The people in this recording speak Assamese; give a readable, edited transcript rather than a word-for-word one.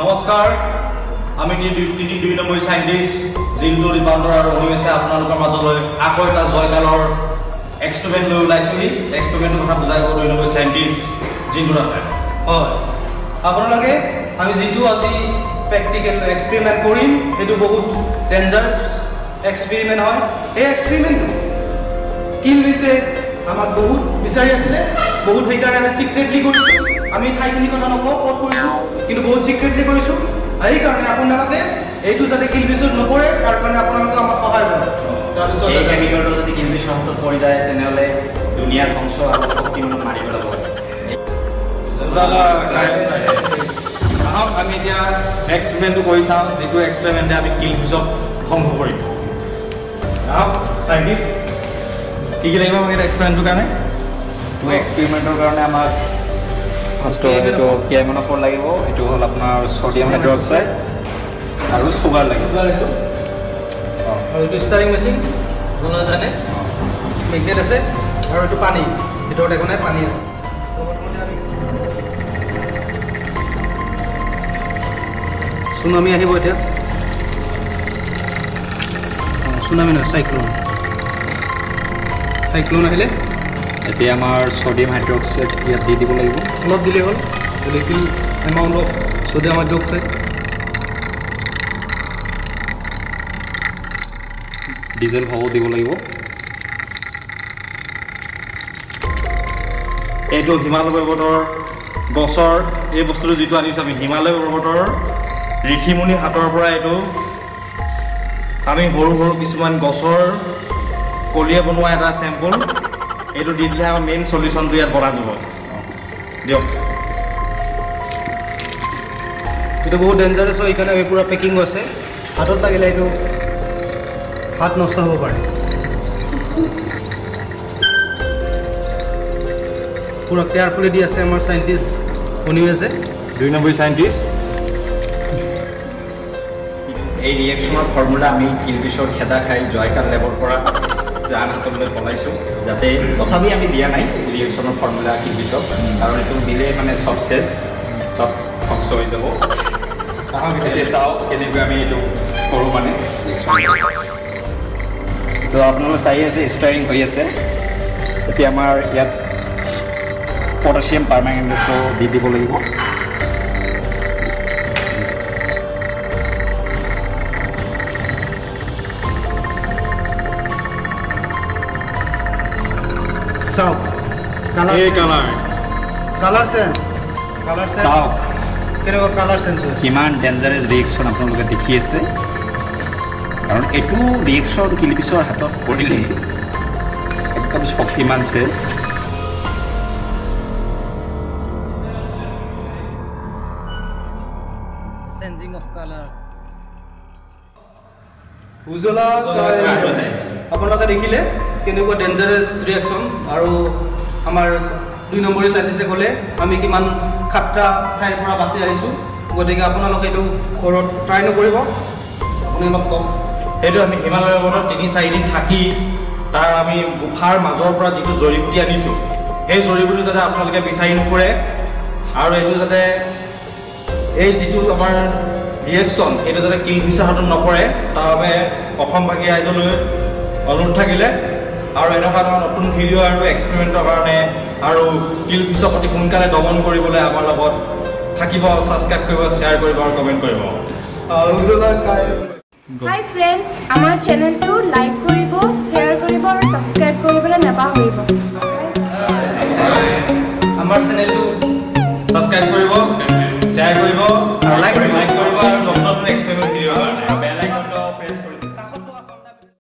নমস্কাৰ আমি 2 নম্বৰ সাইন্টিষ্ট জিন্তু ৰিবাউণ্ডৰ আৰু অনিমেছে আপোনালোকৰ মাজলৈ আকৌ এটা জয়কালৰ এক্সপেৰিমেন্ট লৈ ওলাইছোহি এক্সপেৰিমেন্টৰ কথা বুজাই দিব 2 নম্বৰ সাইন্টিষ্ট জিন্তু ৰাখে হয় আপোনালোকে আমি জিন্তু আজি প্ৰেক্টিকেল এক্সপেৰিমেন্ট কৰিম এটো বহুত ডেঞ্জাৰাস এক্সপেৰিমেন্ট হয় এই এক্সপেৰিমেন্ট কিল হৈছে আমাক বহুত বিচাৰি আছিল বহুত হেকাৰণে আমি সিক্ৰেটলি কৰিছো আমি ঠাইখিনি কথা নকওঁ ক'ত কৰিছো কিন্তু বহুত সিক্ৰেটলি কৰিছো এই কাৰণে আপোনালোকে এইটো যাতে কিল বিজত নপৰে তাৰ কাৰণে আপোনালোকে আমাক সহায় কৰক তাৰ পিছত এই কেমিকেলটো যদি কিল বিজৰ হাতত পৰি যায় তেনেহলে দুনিয়াৰ ধ্বংস আৰু শক্তিমান মাৰি পেলাব আমি এতিয়া এক্সপেৰিমেন্টটো কৰি চাওঁ যেটো এক্সপেৰিমেন্টে আমি কিল বিজক ধ্বংস কৰিম সাইন্টিষ্ট কি লাগিব আমাক এটা এক্সপেৰিমেন্টৰ কাৰণে তো এক্সপেৰিমেন্টৰ কাৰণে আমাক ফাৰ্স্ট এটো কেমনফৰ লাগিব এটো হল আপোনাৰ সোডিয়াম হাইড্ৰক্সাইড আৰু সুগাৰ লাগিব আৰু এটো ষ্টাৰিং মেচিন কোন জানে মেগনেট আছে আৰু এটো পানী ভিতৰত একোনে পানী আছে সুনামি আহিব এতিয়া সুনামি নহয় সাইক্লোন আহিলে এতিয়া আমাৰ সোডিয়াম হাইড্ৰক্সাইড ইয়াত দি দিব লাগিব অলপ দিলে হ'ল liquid amount of sodium hydroxide diesel ভাও দিব লাগিব এইটো হিমালয় পৰ্বতৰ গছৰ এই বস্তুটো যেটো আনিছো আমি হিমালয় পৰ্বতৰ ঋষিমুনি হাতৰ পৰা এইটো আমি সৰু সৰু কিছুমান গছৰ কলিয়ে বনোৱা এটা স্যাম্পল এইটো দি দিলে আমাৰ মেইন সলিউশনটো ইয়াত বনা যাব দিয়ক এটা বহুত ডেঞ্জাৰাস হয় এখানে আমি পুৰা পেকিং আছে হাতত লাগিলে এইটো হাত নষ্ট হ'ব পাৰে পুৰা কেয়াৰফুলি দি আছে আমাৰ সাইন্টিষ্ট অনিমেছে 2 নম্বৰ সাইন্টিষ্ট এই ৰিয়েকচনৰ ফৰ্মুলা আমি কিল বিজৰ খেদা খাই জয়কাল লেবৰ পৰা জান হাতলৈ পলাইছো যাতে তথাপি আমি দিয়া নাই ৰিয়েকচনৰ ফৰ্মুলা কিল বিজক কাৰণ এটো দিলে মানে সব শেষ সব ধ্বংস হৈ যাব এতিয়া চাও কেনেকৈ আমি এটো কৰো মানে তো আপোনালোকে চাই আছে ষ্টাৰিং হৈ আছে এতিয়া আমাৰ ইয়াত পটাছিয়াম পাৰমেংগনেটটো দি দিব লাগিব সাউথ কালাৰ এই কালাৰ কালাৰ সেন্স চাওক কেনেকুৱা কালাৰ সেন্স হৈছে কিমান ডেঞ্জাৰাস ৰিয়েকচন আপোনালোকে দেখি আছে কাৰণ এটো ৰিয়েকচন কিল বিজৰ হাতত পৰিলে একদম শক্তিমান শেষ চেঞ্জিং অফ কালাৰ উজলা আপোনালোকে দেখিলে কেনেকুৱা ডেঞ্জাৰাস ৰিয়েকচন আৰু আমাৰ 2 নম্বৰ সাইন্টিষ্টে ক'লে আমি কিমান খাট্টা ঠাইৰ পৰা বাছি আহিছো গতিকে আপোনালোকে এইটো ঘৰত ট্ৰাই নকৰিব আপুনি অলপ কম এইটো আমি হিমালয় পৰ্বতত 3-4 দিন থাকি তাৰ আমি গুফাৰ মাজৰ পৰা যেটো জৰিবুটি আনিছো এই জৰিবুটি যাতে আপোনালোকে বিচাৰি নপৰে আৰু এইটো যাতে এই যেটো আমাৰ ৰিয়েকচন এইটো যাতে কিল বিজৰ হাতত নপৰে তাৰ বাবে অসমবাসী ৰাইজলৈ অনুৰোধ থাকিলে আৰু এনেকুৱা নতুন ভিডিও আৰু এক্সপেৰিমেন্টৰ কাৰণে আৰু কিল বিজৰ প্ৰতি সোনকালে দমন কৰিবলৈ আমাৰ লগত থাকিব সাবস্ক্ৰাইব কৰিব শেয়াৰ কৰিব আৰু কমেন্ট কৰিব Hi friends, আমাৰ চেনেলটো লাইক কৰিব, শেয়াৰ কৰিব আৰু সাবস্ক্ৰাইব কৰিবলৈ নাপাহৰিব। আমাৰ চেনেলটো